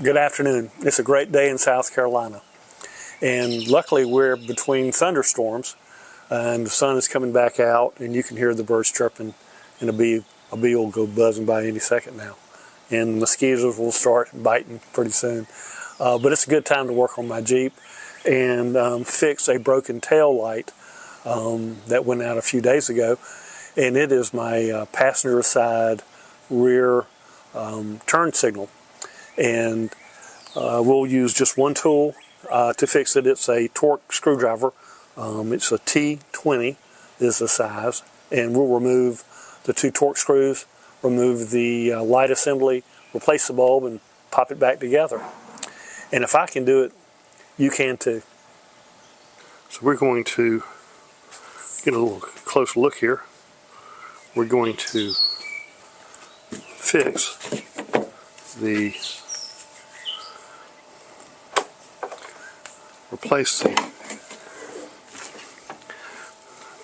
Good afternoon. It's a great day in South Carolina. And luckily we're between thunderstorms and the sun is coming back out and you can hear the birds chirping and a bee will go buzzing by any second now. And mosquitoes will start biting pretty soon. But it's a good time to work on my Jeep and fix a broken tail light that went out a few days ago. And it is my passenger side rear turn signal. And we'll use just one tool to fix it. It's a torx screwdriver. It's a T20 is the size, and we'll remove the two torx screws, remove the light assembly, replace the bulb, and pop it back together. And if I can do it, you can too. So we're going to get a little closer look here. We're going to fix replace the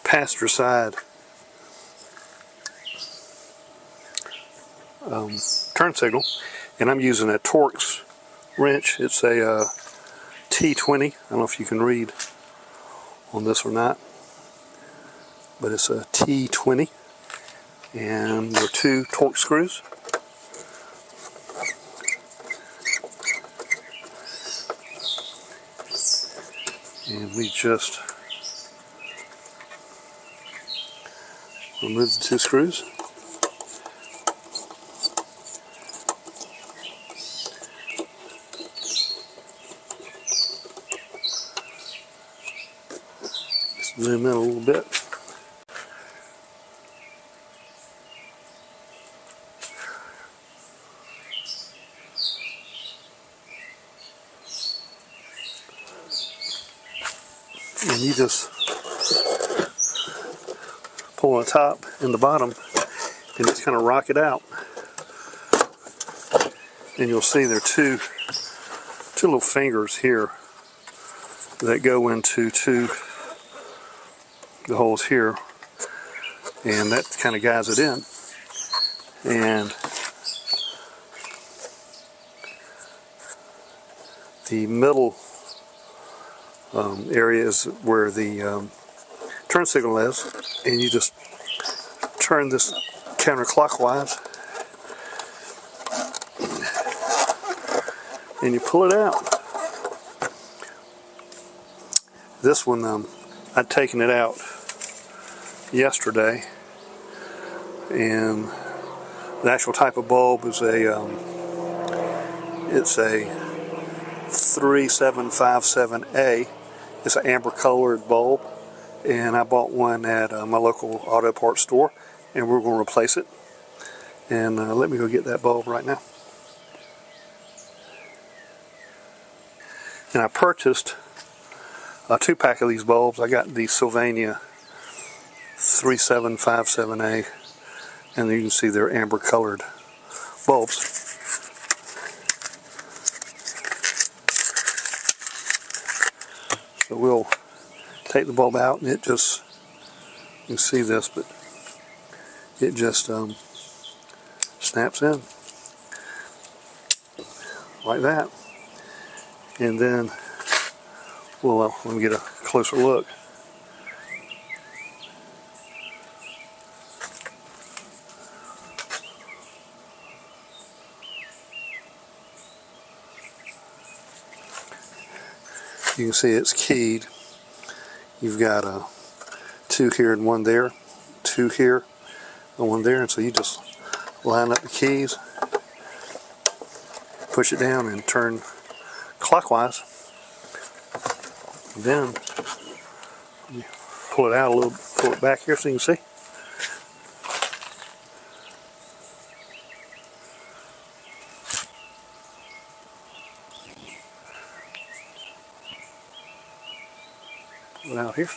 passenger side turn signal, and I'm using a torx wrench. It's a T20. I don't know if you can read on this or not, but it's a T20, and there are two torx screws. And we just remove the two screws. Just zoom in a little bit. And you just pull on the top and the bottom and just kind of rock it out. And you'll see there are two little fingers here that go into the holes here, and that kind of guides it in. And the middle area is where the turn signal is, and you just turn this counterclockwise and you pull it out. This one, I'd taken it out yesterday, and the actual type of bulb is it's a 3757A. It's an amber colored bulb, and I bought one at my local auto parts store, and we're going to replace it. And let me go get that bulb right now. And I purchased a 2-pack of these bulbs. I got the Sylvania 3757A, and you can see they're amber colored bulbs. So we'll take the bulb out, and it just, you can see this, but it just snaps in like that. And then we'll let me get a closer look. You can see it's keyed. You've got a 2 here and 1 there, 2 here and 1 there, and so you just line up the keys, push it down, and turn clockwise. And then you pull it out a little, pull it back here so you can see. Pull it out here.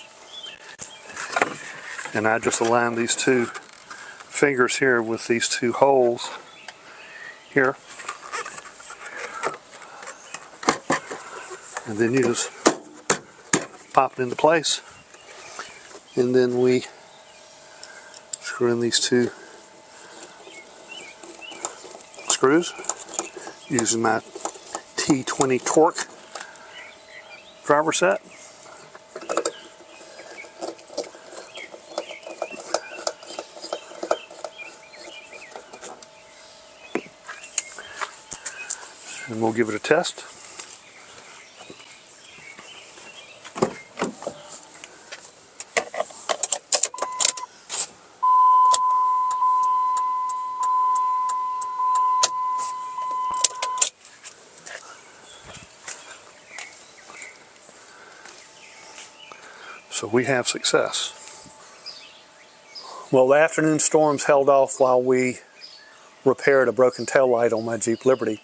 And I just align these two fingers here with these two holes here. And then you just pop it into place. And then we screw in these two screws using my T20 torque driver set. And we'll give it a test. So we have success. Well, the afternoon storms held off while we repaired a broken tail light on my Jeep Liberty.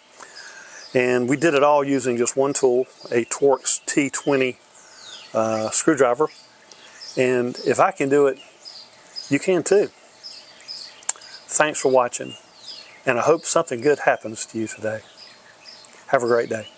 And we did it all using just one tool, a Torx T20 screwdriver. And if I can do it, you can too. Thanks for watching, and I hope something good happens to you today. Have a great day.